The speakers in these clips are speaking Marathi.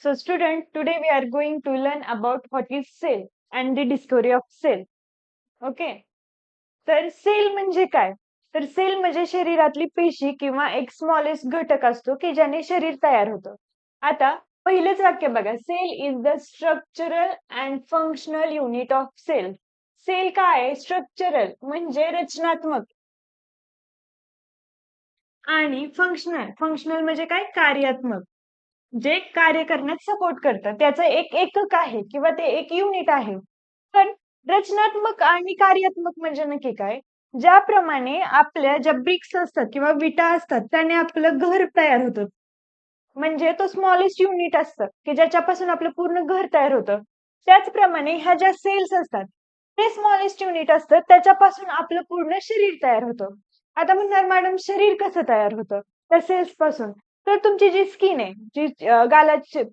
So student, today we are going to learn about what is cell and the discovery of cell. Okay. तर सेल म्हणजे काय? तर सेल म्हणजे शरीरातली पेशी किंवा एक स्मॉलेस्ट घटक असतो की ज्याने शरीर तयार होतं. आता पहिलेच वाक्य बघा, cell is the structural and functional unit of cell. Cell काय आहे? स्ट्रक्चरल म्हणजे रचनात्मक आणि फंक्शनल म्हणजे काय? कार्यात्मक. जे कार्य करण्यात सपोर्ट करतं त्याचं एक एकक आहे किंवा ते एक युनिट आहे. पण रचनात्मक आणि कार्यात्मक म्हणजे नक्की काय? ज्याप्रमाणे आपल्या ज्या ब्रिक्स असतात किंवा विटा असतात त्याने आपलं घर तयार होतं. म्हणजे तो स्मॉलेस्ट युनिट असतं की ज्याच्यापासून आपलं पूर्ण घर तयार होतं. त्याचप्रमाणे ह्या ज्या सेल्स असतात ते स्मॉलेस्ट युनिट असतं त्याच्यापासून आपलं पूर्ण शरीर तयार होतं. आता म्हणणार मॅडम शरीर कसं तयार होतं? त्या सेल्स पासून. तर तुमची जी स्किन आहे, जी गालाची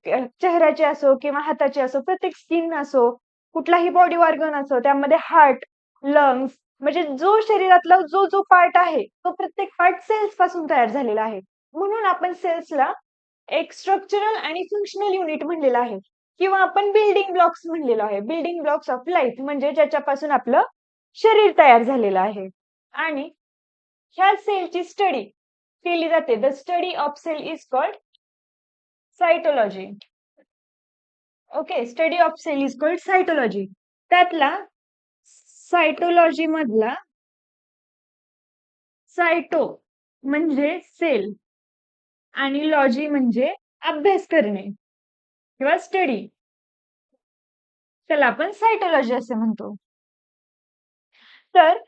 चेहऱ्याची असो किंवा हाताची असो, प्रत्येक स्किन असो, कुठलाही बॉडी ऑर्गन असो, त्यामध्ये हार्ट, लंग्स म्हणजे जो शरीरातला जो जो पार्ट आहे, तो प्रत्येक पार्ट सेल्स पासून तयार झालेला आहे. म्हणून आपण सेल्सला एक स्ट्रक्चरल आणि फंक्शनल युनिट म्हणलेलं आहे किंवा आपण बिल्डिंग ब्लॉक्स म्हणलेलो आहे. बिल्डिंग ब्लॉक्स ऑफ लाईफ म्हणजे ज्याच्यापासून आपलं शरीर तयार झालेलं आहे. आणि ह्या सेलची स्टडी केली जाते. The study of cell is called cytology. Okay, study of cell is called cytology. त्यातला सायटोलॉजी मधला सायटो म्हणजे सेल आणि लॉजी म्हणजे अभ्यास करणे किंवा स्टडी. त्याला आपण सायटोलॉजी असे म्हणतो. तर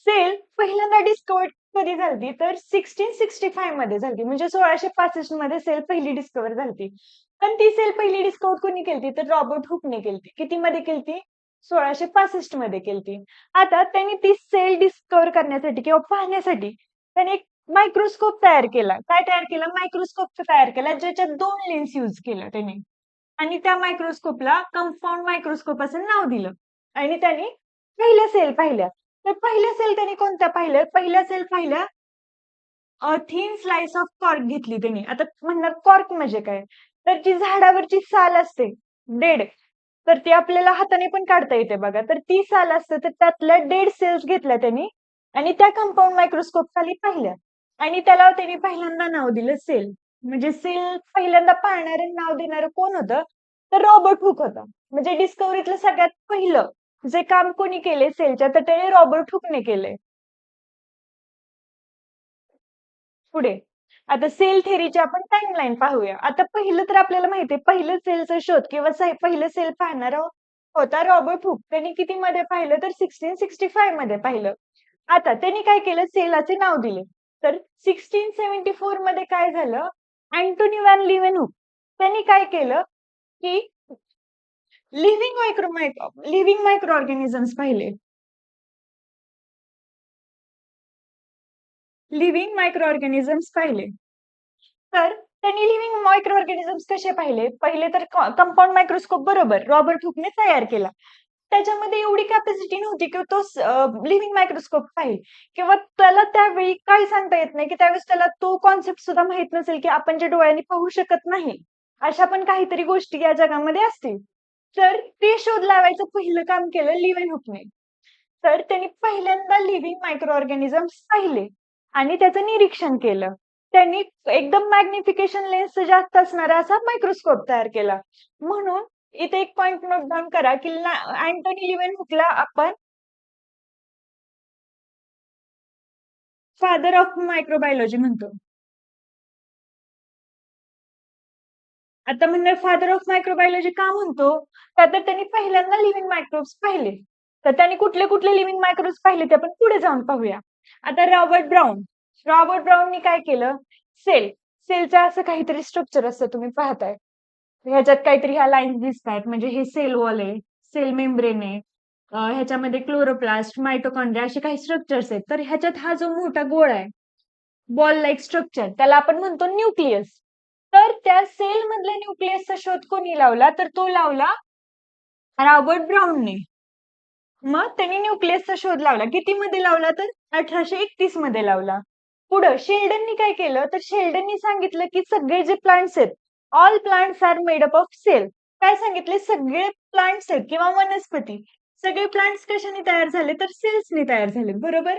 सेल पहिल्यांदा डिस्कवर कधी झाली? तर 1665 मध्ये झाली. म्हणजे 1665 मध्ये सेल पहिली डिस्कवर झाली. पण ती सेल पहिली डिस्कवर कोणी केली? तर रॉबर्ट हुकने केली. किती मध्ये केली? 1665 मध्ये केली. आता त्यांनी ती सेल डिस्कवर करण्यासाठी किंवा पाहण्यासाठी त्याने एक मायक्रोस्कोप तयार केला. काय तयार केला? मायक्रोस्कोप तयार केला ज्याच्यात 2 लेन्स यूज केलं त्याने. आणि त्या मायक्रोस्कोपला कंपाऊंड मायक्रोस्कोप असं नाव दिलं. आणि त्यांनी पहिल्या सेल पाहिल्या. तर पहिल्या सेल त्यांनी कोणत्या पाहिल्या? पहिल्या सेल पाहिल्या थिन स्लाइस ऑफ कॉर्क घेतली त्यांनी. आता म्हणणार कॉर्क म्हणजे काय? तर जी झाडावरची साल असते, डेड, तर ती आपल्याला हाताने पण काढता येते बघा. तर ती साल असते तर त्यातल्या डेड सेल्स घेतल्या त्यांनी आणि त्या कंपाऊंड मायक्रोस्कोप खाली पाहिल्या. आणि त्याला त्यांनी पहिल्यांदा नाव दिलं सेल. म्हणजे सेल पहिल्यांदा पाहणारं नाव देणारं कोण होतं? तर रॉबर्ट हुक होता. म्हणजे डिस्कव्हरीतलं सगळ्यात पहिलं जे काम कोणी केले सेलच्या तर ते रॉबर्ट हुकने केले. पुढे आता सेल थेअरीची आपण टाइमलाईन पाहूया. आता पहिलं तर आपल्याला माहितीये पहिलं सेलचा शोध किंवा पहिलं सेल पाहणारा होता रॉबर्ट हुक. त्यांनी किती मध्ये पाहिलं? तर 1665 मध्ये पाहिलं. आता त्यांनी काय केलं? सेलाचे नाव दिले. तर 1674 मध्ये काय झालं? अँटोनी व्हॅन लिव्हनहुक त्यांनी काय केलं की लिव्हिंग मायक्रो ऑर्गॅनिझम्स पाहिले. लिव्हिंग मायक्रो ऑर्गॅनिझम्स पाहिले. तर त्यांनी लिव्हिंग मायक्रो ऑर्गॅनिझम्स कसे पाहिले? पहिले तर कंपाऊंड मायक्रोस्कोप बरोबर रॉबर्ट हुकने तयार केला. त्याच्यामध्ये एवढी कॅपॅसिटी नव्हती की तो लिव्हिंग मायक्रोस्कोप पाहिल किंवा त्याला त्यावेळी काही सांगता येत नाही की त्यावेळेस त्याला तो कॉन्सेप्ट सुद्धा माहित नसेल की आपण जे डोळ्यांनी पाहू शकत नाही. अशा पण काहीतरी गोष्टी या जगामध्ये असतील. तर ते शोध लावायचं पहिलं काम केलं लिव्हनहुकने. तर त्यांनी पहिल्यांदा लिव्हिंग मायक्रो ऑर्गॅनिझम्स पाहिले आणि त्याचं निरीक्षण केलं. त्यांनी एकदम मॅग्निफिकेशन लेन्स जास्त असणारा असा मायक्रोस्कोप तयार केला. म्हणून इथे एक पॉइंट नोट डाऊन करा की अँटोनी लिव्हनहुकला आपण फादर ऑफ मायक्रोबायोलॉजी म्हणतो. आता म्हणणार फादर ऑफ मायक्रोबायोलॉजी का म्हणतो? का तर त्यांनी पहिल्यांदा लिव्हिंग मायक्रोब्स पाहिले. तर त्यांनी कुठले कुठले लिव्हिंग मायक्रोब्स पाहिले ते आपण पुढे जाऊन पाहूया. आता रॉबर्ट ब्राउननी काय केलं? सेलचं असं काहीतरी स्ट्रक्चर असतं तुम्ही पाहताय. ह्याच्यात काहीतरी ह्या लाईन्स दिसतायत म्हणजे हे सेल वॉल आहे, सेल मेम्ब्रेन आहे. ह्याच्यामध्ये क्लोरोप्लास्ट, मायटोकॉन्ड्रिया असे काही स्ट्रक्चर्स आहेत. तर ह्याच्यात हा जो मोठा गोळा आहे, बॉल लाईक स्ट्रक्चर त्याला आपण म्हणतो न्यूक्लियस. तर त्या सेल मधल्या न्यूक्लियसचा शोध कोणी लावला? तर तो लावला रॉबर्ट ब्राउनने. मग त्यांनी न्यूक्लियसचा शोध लावला. किती मध्ये लावला? तर 1831 मध्ये लावला. पुढं शेल्डननी काय केलं? तर शेल्डननी सांगितलं की सगळे जे प्लांट्स आहेत all plants are made up of cell. काय सांगितले? सगळे प्लांट्स आहेत किंवा वनस्पती, सगळे प्लांट्स कशाने तयार झाले? तर सेल्सने तयार झाले, बरोबर?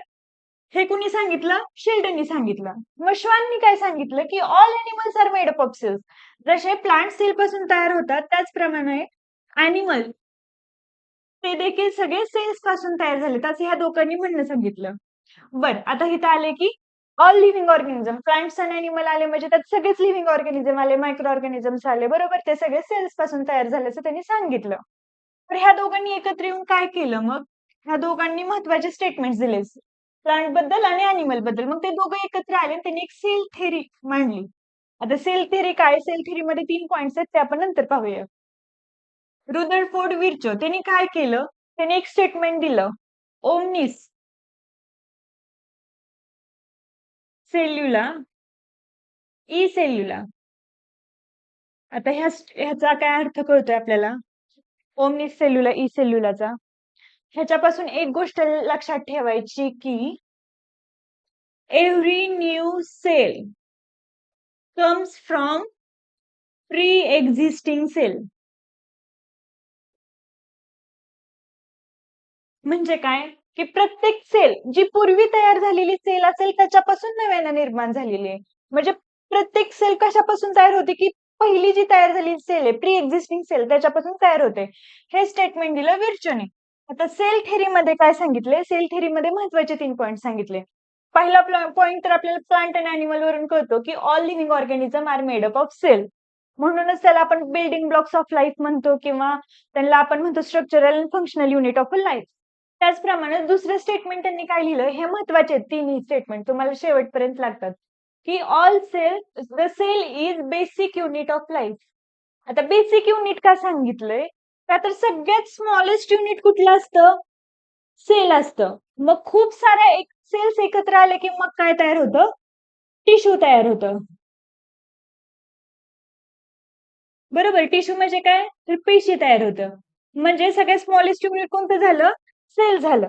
हे कुणी सांगितलं? शेल्डननी सांगितलं. मग श्वाननी काय सांगितलं? की all animals are made up of cells. जसे प्लांट सेल पासून तयार होतात त्याचप्रमाणे अॅनिमल ते देखील सगळे सेल्स पासून तयार झालेत असं ह्या दोघांनी म्हणणं सांगितलं. बर, आता इथं आले की ऑल लिव्हिंग ऑर्गॅनिझम, प्लांट्स आणि अॅनिमल आले म्हणजे त्यात सगळेच लिव्हिंग ऑर्गॅनिझम आले, मायक्रो ऑर्गॅनिझम्स आले, बरोबर? ते सगळे सेल्स पासून तयार झाल्याचं त्यांनी सांगितलं. तर ह्या दोघांनी एकत्र येऊन काय केलं मग? ह्या दोघांनी महत्वाचे स्टेटमेंट्स दिले प्लांट बद्दल आणि अॅनिमल बद्दल. मग ते दोघं एकत्र आले आणि त्यांनी एक सेल थेरी मांडली. आता सेल थेरी काय? सेल थेरी मध्ये 3 पॉइंट्स आहेत ते आपण नंतर पाहूया. रुदरफोर्ड विर्चो त्यांनी काय केलं? त्यांनी एक स्टेटमेंट दिलं, ओमनिस सेल्युला ई सेल्युला. आता ह्याचा काय अर्थ कळतोय आपल्याला? ओमनिस सेल्युला ई सेल्युलाचा. ह्याच्यापासून एक गोष्ट लक्षात ठेवायची की every new cell comes from pre existing cell. म्हणजे काय? की प्रत्येक सेल जी पूर्वी तयार झालेली सेल असेल त्याच्यापासून नव्यानं निर्माण झालेली आहे. म्हणजे प्रत्येक सेल कशापासून तयार होते? की पहिली जी तयार झालेली सेल आहे प्री एक्झिस्टिंग सेल त्याच्यापासून तयार होते. हे स्टेटमेंट दिलं विर्चोने. आता सेल थेरीमध्ये काय सांगितले? सेल थेरीमध्ये महत्वाचे 3 पॉइंट सांगितले. पहिला पॉइंट तर आपल्याला प्लांट अँड अॅनिमल वरून कळतो की all living organism are made up of cell. म्हणूनच त्याला आपण बिल्डिंग ब्लॉक्स ऑफ लाईफ म्हणतो किंवा त्यांना आपण म्हणतो structural and functional unit of a life. त्याचप्रमाणे दुसरं स्टेटमेंट त्यांनी काय लिहिलं? हे महत्वाचे तिन्ही स्टेटमेंट तुम्हाला शेवटपर्यंत लागतात की all cell the cell is basic unit of life. आता बेसिक युनिट का सांगितलंय? का तर सगळ्यात स्मॉलेस्ट युनिट कुठलं असतं? सेल असतं. मग खूप साऱ्या सेल्स एकत्र आले की मग काय तयार होतं? टिश्यू तयार होतं. बरोबर. टिश्यू म्हणजे काय? तर पेशी तयार होतं. म्हणजे सगळ्यात स्मॉलेस्ट युनिट कोणतं झालं? सेल झालं.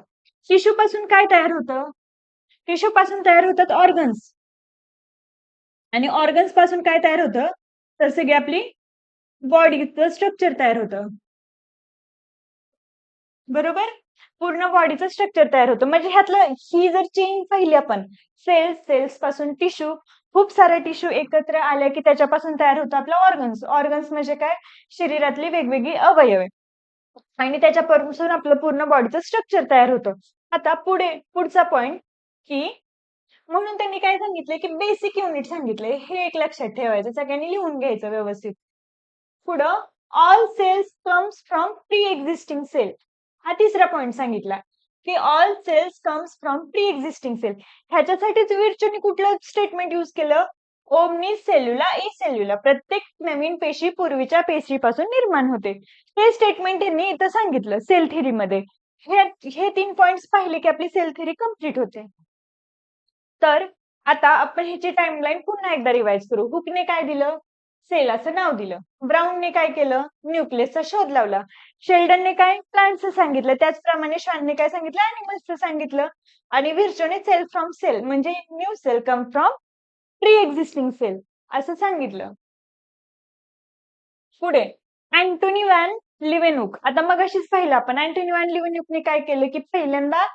टिश्यू पासून काय तयार होतं? टिश्यू पासून तयार होतात ऑर्गन्स. आणि ऑर्गन्स पासून काय तयार होतं? तर सगळी आपली बॉडीचं स्ट्रक्चर तयार होतं. बरोबर? पूर्ण बॉडीचं स्ट्रक्चर तयार होतं. म्हणजे ह्यातलं ही जर चेन पाहिली आपण, सेल्स पासून टिश्यू, खूप सारे टिश्यू एकत्र आले की त्याच्यापासून तयार होतं आपलं ऑर्गन्स. ऑर्गन्स म्हणजे काय? शरीरातली वेगवेगळी अवयव आणि त्याच्यापासून आपलं पूर्ण बॉडीचं स्ट्रक्चर तयार होतं. आता पुढचा पॉइंट की म्हणून त्यांनी काय सांगितले की बेसिक युनिट सांगितले. हे एक लक्षात ठेवायचं, सगळ्यांनी लिहून घ्यायचं व्यवस्थित. पुढं all cells comes from pre existing cell. हा तिसरा पॉइंट सांगितला की all cells comes from pre existing cell. ह्याच्यासाठीच विर्चोने कुठलं स्टेटमेंट युज केलं? ओमनी सेल्युला ई सेल्युला. प्रत्येक नवीन पेशी पूर्वीच्या पेशीपासून निर्माण होते. हे स्टेटमेंट त्यांनी इथं सांगितलं सेल थेरीमध्ये. हे 3 पॉइंट्स पाहिले की आपली सेल थेरी कम्प्लीट होते. तर आता आपण ह्याची टाइमलाईन पुन्हा एकदा रिवाइज करू. हुकने काय दिलं? सेल असं नाव दिलं. ब्राऊनने काय केलं? न्यूक्लियसचा शोध लावला. शेल्डनने काय? प्लांटचं सांगितलं. त्याचप्रमाणे श्वानने काय सांगितलं? अॅनिमल्सचं सांगितलं. आणि विर्चोने सेल फ्रॉम सेल म्हणजे new cell come from pre existing cell असं सांगितलं. पुढे अँटोनी व्हॅन लिव्हेनुक. आता मगाशीच पाहिलं आपण अँटोनी व्हॅन लिव्हेनुकने काय केलं की पहिल्यांदा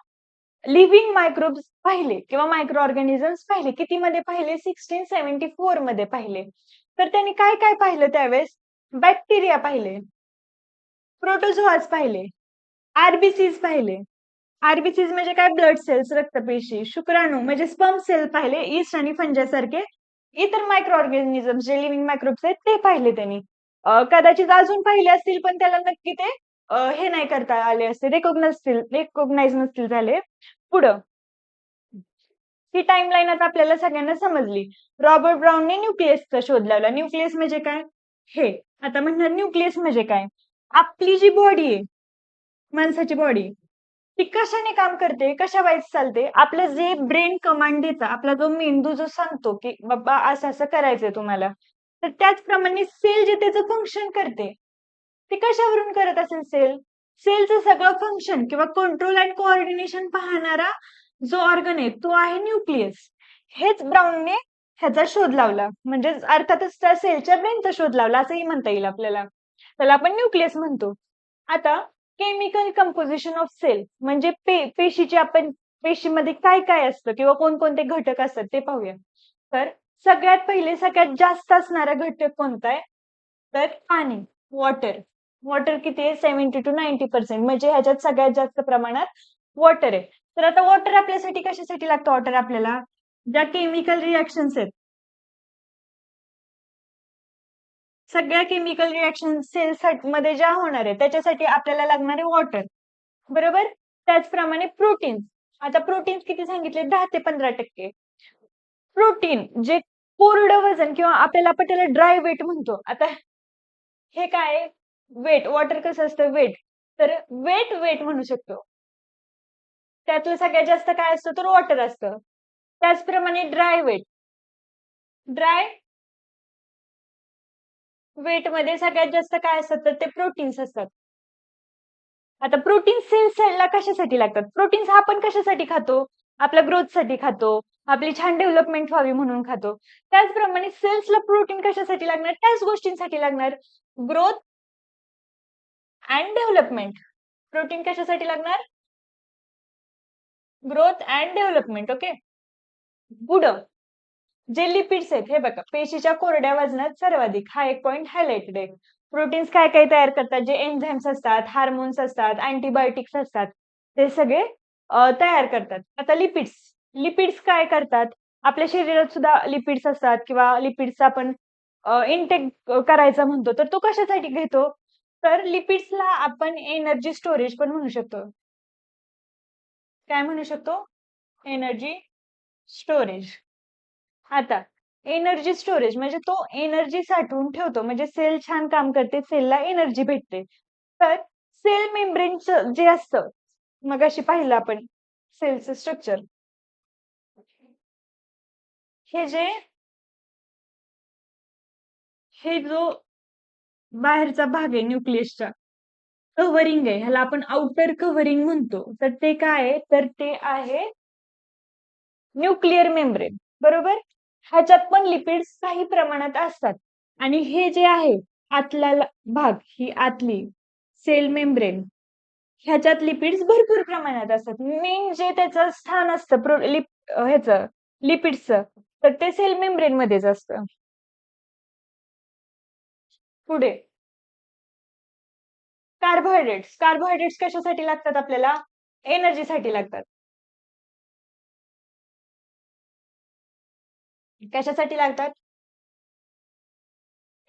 लिव्हिंग मायक्रोब्स पाहिले किंवा मायक्रो ऑर्गॅनिझम्स पाहिले. किती मध्ये पाहिले? 1674 मध्ये पाहिले. तर त्यांनी काय काय पाहिलं त्यावेळेस? बॅक्टेरिया पाहिले, प्रोटोझोआज पाहिले, आरबीसीज पाहिले. आरबीसीज म्हणजे काय? Blood cells, रक्तपेशी. शुक्राणू म्हणजे स्पर्म सेल पाहिले, ईस्ट आणि फंजा सारखे इतर मायक्रो ऑर्गॅनिझम जे लिव्हिंग मायक्रोब्स आहेत ते पाहिले त्यांनी. कदाचित अजून पाहिले असतील पण त्याला नक्की ते हे नाही करता आले असते, रेकॉग्नाइज नसतील झाले. पुढं ही टाइमलाईन आता आपल्याला सगळ्यांना समजली. रॉबर्ट ब्राऊनने न्यूक्लियसचा शोध लावला. न्यूक्लियस म्हणजे काय? हे आता म्हणणार न्यूक्लियस म्हणजे काय? आपली जी बॉडी आहे, माणसाची बॉडी, ती कशाने काम करते? कशा वाईज चालते? आपलं जे ब्रेन कमांड देतं, आपला जो मेंदू जो सांगतो की बाबा असं असं करायचंय तुम्हाला, तर त्याचप्रमाणे सेल जे त्याचं फंक्शन करते, ते कशावरून करत असेल सेल? सेलचं सगळं फंक्शन किंवा कंट्रोल अँड कोऑर्डिनेशन पाहणारा जो ऑर्गन आहे तो आहे न्यूक्लियस. हेच ब्राऊनने ह्याचा शोध लावला. म्हणजे अर्थातच त्या सेलच्या ब्रेनचा शोध लावला असंही म्हणता येईल आपल्याला. त्याला आपण न्यूक्लियस म्हणतो. आता केमिकल कंपोझिशन ऑफ सेल म्हणजे पेशीची आपण पेशीमध्ये काय काय असतं किंवा कोणकोणते घटक असतात ते पाहूया. तर सगळ्यात पहिले सगळ्यात जास्त असणारा घटक कोणता आहे? तर पाणी, वॉटर. वॉटर किती आहे? 70% to 90%. म्हणजे ह्याच्यात सगळ्यात जास्त प्रमाणात वॉटर आहे. तर आता वॉटर आपल्यासाठी कशासाठी लागतं वॉटर आपल्याला? ज्या केमिकल रिएक्शन्स आहेत, सगळ्या केमिकल रिएक्शन सेल्स मध्ये ज्या होणार आहे त्याच्यासाठी आपल्याला लागणार आहे वॉटर. बरोबर? त्याचप्रमाणे प्रोटीन्स. आता प्रोटीन्स किती सांगितले? 10 ते 15%. प्रोटीन जे कोरडं वजन किंवा आपल्याला आपण त्याला ड्राय वेट म्हणतो. आता हे काय आहे? वेट. वॉटर कसं असतं? वेट. तर वेट म्हणू शकतो. त्यातलं सगळ्यात जास्त काय असतं? तर वॉटर असतं. त्याचप्रमाणे ड्राय वेट. ड्राय वेट मध्ये सगळ्यात जास्त काय असतात? तर ते प्रोटीन्स असतात. आता प्रोटीन सेलला कशासाठी लागतात? प्रोटीन्स हा आपण कशासाठी खातो? आपल्या ग्रोथसाठी खातो. आपली छान डेव्हलपमेंट व्हावी म्हणून खातो. त्याचप्रमाणे सेल्सला प्रोटीन कशासाठी लागणार? त्याच गोष्टींसाठी लागणार. Growth and development. प्रोटीन कशासाठी लागणार? Growth and development. ओके. पुढं जे लिपिड्स आहेत हे बघा, पेशीच्या कोरड्या वजनात सर्वाधिक हा एक पॉइंट हायलाइटेड आहे. प्रोटीन्स काय काय तयार करतात? जे एन्झाइम्स असतात, हार्मोन्स असतात, अँटीबायोटिक्स असतात, ते सगळे तयार करतात. आता लिपिड्स. लिपिड्स काय करतात? आपल्या शरीरात सुद्धा लिपिड्स असतात किंवा लिपिड्सचा आपण इनटेक करायचा म्हणतो. तर तो कशासाठी घेतो? तर लिपिड्सला आपण एनर्जी स्टोरेज पण म्हणू शकतो. काय म्हणू शकतो? Energy storage. आता एनर्जी स्टोरेज म्हणजे तो एनर्जी साठवून ठेवतो. म्हणजे सेल छान काम करते, सेलला एनर्जी भेटते. तर सेल मेम्ब्रेनचं जे असतं, मगाशी पाहिलं आपण सेलचं स्ट्रक्चर. हे जे हे जो बाहेरचा भाग आहे न्यूक्लियसचा, कव्हरिंग आहे, ह्याला आपण आउटर कव्हरिंग म्हणतो. तर ते काय आहे? तर ते आहे न्यूक्लिअर मेम्ब्रेन. बरोबर? ह्याच्यात पण लिपिड्स काही प्रमाणात असतात. आणि हे जे आहे आतला भाग, ही आतली सेल मेम्ब्रेन, ह्याच्यात लिपिड्स भरपूर प्रमाणात असतात. मेन जे त्याचं स्थान असतं ह्याचं लिपिड्सचं, तर ते सेल मेम्ब्रेन मध्येच असतं. पुढे कार्बोहायड्रेट्स. कार्बोहायड्रेट्स कशासाठी लागतात आपल्याला? एनर्जीसाठी लागतात. कशासाठी लागतात?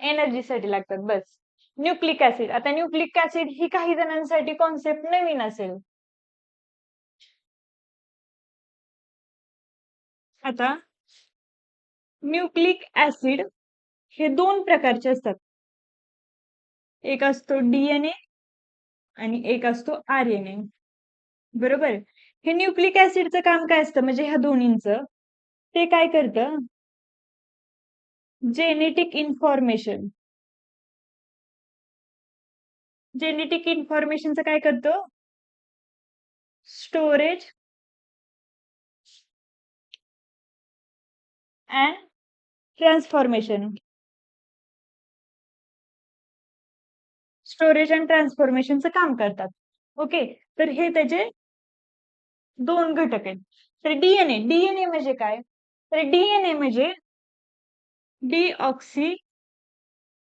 एनर्जीसाठी लागतात. बस. Nucleic acid. आता न्यूक्लिक ऍसिड ही काही जणांसाठी कॉन्सेप्ट नवीन असेल. आता न्यूक्लिक ऍसिड हे 2 प्रकारचे असतात. एक असतो डीएनए आणि एक असतो आरएनए. बरोबर? हे न्यूक्लिक ऍसिडचं काम काय असतं? म्हणजे ह्या दोन्हींचं ते काय करतं? Genetic information. जेनेटिक इन्फॉर्मेशनचं काय करतो? Storage and transformation. Storage and ट्रान्सफॉर्मेशनचं काम करतात. ओके. तर हे त्याचे 2 घटक आहेत. तर डीएनए म्हणजे काय? तर डीएनए म्हणजे डीऑक्सी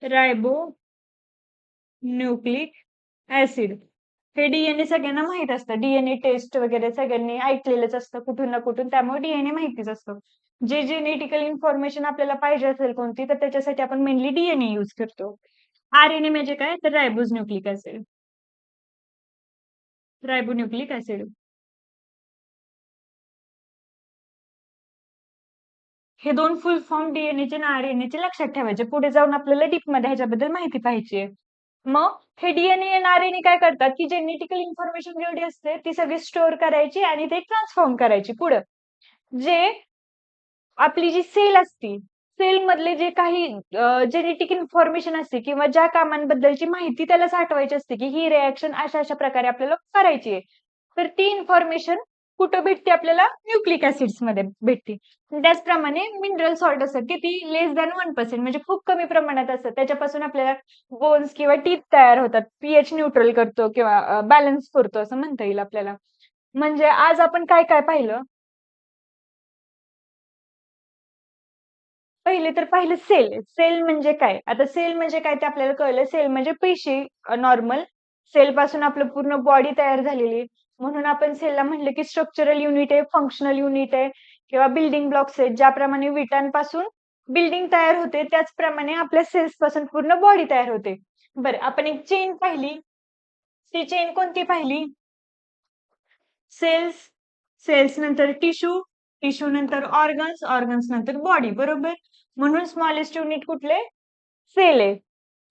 रायबो न्यूक्लिक ऍसिड. हे डीएनए सगळ्यांना माहित असतं. डीएनए टेस्ट वगैरे सगळ्यांनी ऐकलेलंच असतं कुठून ना कुठून. त्यामुळे डीएनए माहितीच असतं. जे जेनेटिकल इन्फॉर्मेशन आपल्याला पाहिजे असेल कोणती, तर त्याच्यासाठी आपण मेनली डीएनए यूज करतो. आरएनए म्हणजे काय? तर रायबोज न्यूक्लिक ऍसिड. रायबोन्यूक्लिक ऍसिड. हे 2 फुल फॉर्म डीएनएचे आणि आरएनएचे लक्षात ठेवायचे. पुढे जाऊन आपल्याला डीपमध्ये ह्याच्याबद्दल माहिती पाहिजे. मग हे डीएनए आणि आरएनए काय करतात, की जेनेटिकल इन्फॉर्मेशन जेवढी असते ती सगळी स्टोअर करायची आणि ते ट्रान्सफॉर्म करायची पुढं. जे आपली जी सेल असती, सेलमधले जे काही जेनेटिक इन्फॉर्मेशन असते किंवा ज्या कामांबद्दलची माहिती त्याला साठवायची असते, की ही रिएक्शन अशा-अशा प्रकारे आपल्याला करायची आहे. तर ती इन्फॉर्मेशन कुठं भेटते आपल्याला? न्यूक्लिक ऍसिड्स मध्ये भेटते. त्याचप्रमाणे मिनरल सॉल्ट असतं किती लेस दॅन 1% म्हणजे खूप कमी प्रमाणात असतं. त्याच्यापासून आपल्याला बोन्स किंवा टीथ तयार होतात. पीएच न्यूट्रल करतो किंवा बॅलन्स करतो असं म्हणता येईल आपल्याला. म्हणजे आज आपण काय काय पाहिलं? पहिले तर पाहिलं सेल. सेल म्हणजे काय? आता सेल म्हणजे काय ते आपल्याला कळलं. सेल म्हणजे पेशी नॉर्मल. सेलपासून आपलं पूर्ण बॉडी तयार झालेली आहे. म्हणून आपण सेलला म्हटलं की स्ट्रक्चरल युनिट आहे, फंक्शनल युनिट आहे किंवा बिल्डिंग ब्लॉक्स आहेत. ज्याप्रमाणे विटांपासून बिल्डिंग तयार होते, त्याचप्रमाणे आपल्या सेल्सपासून पूर्ण बॉडी तयार होते. बरं, आपण एक चेन पाहिली. ती चेन कोणती पाहिली? सेल्स, सेल्स नंतर टिश्यू, टिश्यू नंतर ऑर्गन्स, ऑर्गन्स नंतर बॉडी, बरोबर? म्हणून स्मॉलेस्ट युनिट कुठले? सेल आहे.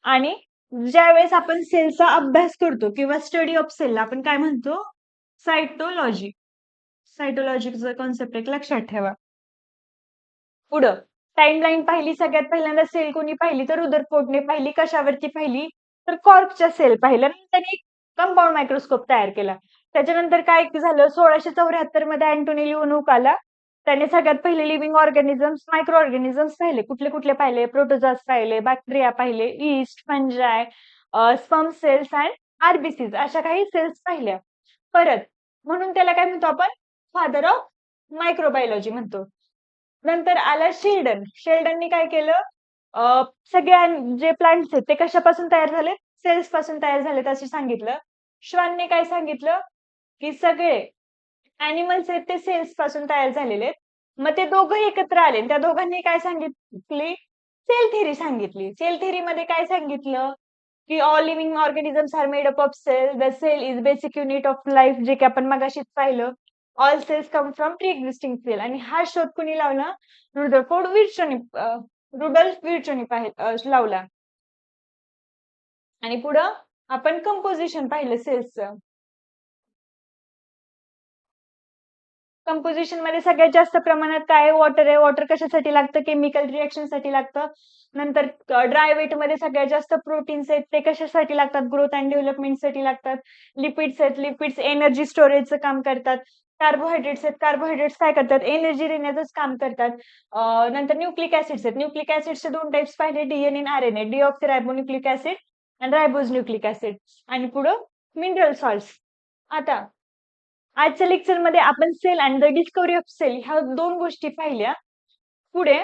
आणि ज्यावेळेस आपण सेलचा अभ्यास करतो किंवा स्टडी ऑफ सेलला आपण काय म्हणतो? सायटोलॉजी. सायटोलॉजीचा कॉन्सेप्ट एक लक्षात ठेवा. पुढं टाइमलाईन पाहिली. सगळ्यात पहिल्यांदा सेल कोणी पाहिली? तर रुदरफोर्डने पाहिली. कशावरती पाहिली? तर कॉर्कच्या सेल पाहिल्या. त्यांनी कंपाऊंड मायक्रोस्कोप तयार केला. त्याच्यानंतर काय झालं? 1674 मध्ये अँटोनी लिओनूक आला. त्याने सगळ्यात पहिले लिव्हिंग ऑर्गॅनिझम्स, मायक्रो ऑर्गॅनिझम्स पाहिले. कुठले कुठले पाहिले? प्रोटोझोआस पाहिले, बॅक्टेरिया पाहिले, yeast, fungi, sperm cells and RBCs अशा काही सेल्स पाहिल्या. परत म्हणून त्याला काय म्हणतो आपण? फादर ऑफ मायक्रोबायोलॉजी म्हणतो. नंतर आला शेल्डन. शेल्डननी काय केलं? सगळ्या जे प्लांट्स आहेत ते कशापासून तयार झाले? सेल्स पासून तयार झालेत असं सांगितलं. श्वानने काय सांगितलं? की सगळे अॅनिमल्स आहेत ते सेल्स पासून तयार झालेले आहेत. मग ते दोघं एकत्र आले. त्या दोघांनी काय सांगितली? सेल थेरी सांगितली. सेल थेरीमध्ये काय सांगितलं? की all living organisms are made up of cell. The cell is basic unit of life, जे की आपण मगाशीच पाहिलं. All cells come from pre existing cell. आणि हा शोध कुणी लावला? रुदरफोर्ड विर्चोनी, रुडल्फ विर्चोनी लावला. आणि पुढं आपण कंपोजिशन पाहिलं सेल्सचं. कंपोजिशन मध्ये सगळ्यात जास्त प्रमाणात काय? वॉटर आहे. वॉटर कशासाठी लागतं? केमिकल रिएक्शन साठी लागतं. नंतर ड्राय वेट मध्ये सगळ्यात जास्त प्रोटीन्स आहेत. ते कशासाठी लागतात? ग्रोथ अँड डेव्हलपमेंट साठी लागतात. लिपिड्स आहेत. लिपिड्स एनर्जी स्टोरेजचं काम करतात. कार्बोहायड्रेट्स आहेत. कार्बोहायड्रेट्स काय करतात? एनर्जी देण्याचंच काम करतात. नंतर न्यूक्लिक ऍसिड्स आहेत. न्यूक्लिक ऍसिड्सचे 2 टाइप्स पाहिले, डीएनए आणि आरएनए. डीऑक्सिरायबोन्यूक्लिक ऍसिड आणि रायबोज न्यूक्लिक ऍसिड. आणि पुढं मिनरल सॉल्ट्स. आता आजच्या लेक्चरमध्ये आपण cell and the discovery of cell ह्या 2 गोष्टी पाहिल्या. पुढे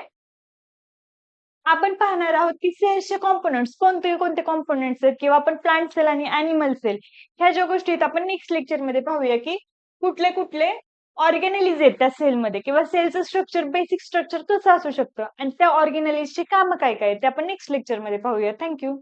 आपण पाहणार आहोत की सेल्सचे कॉम्पोनंट्स कोणते कोणते कॉम्पोनंट्स आहेत किंवा आपण प्लांट सेल आणि अॅनिमल सेल ह्या ज्या गोष्टी आहेत आपण नेक्स्ट लेक्चरमध्ये पाहूया की कुठले कुठले ऑर्गॅनिलीज आहेत त्या सेलमध्ये किंवा सेलचं स्ट्रक्चर, बेसिक स्ट्रक्चर कसं असू शकतं आणि त्या ऑर्गॅनिलीजची कामं काय काय आहेत ते आपण नेक्स्ट लेक्चरमध्ये पाहूया. थँक्यू.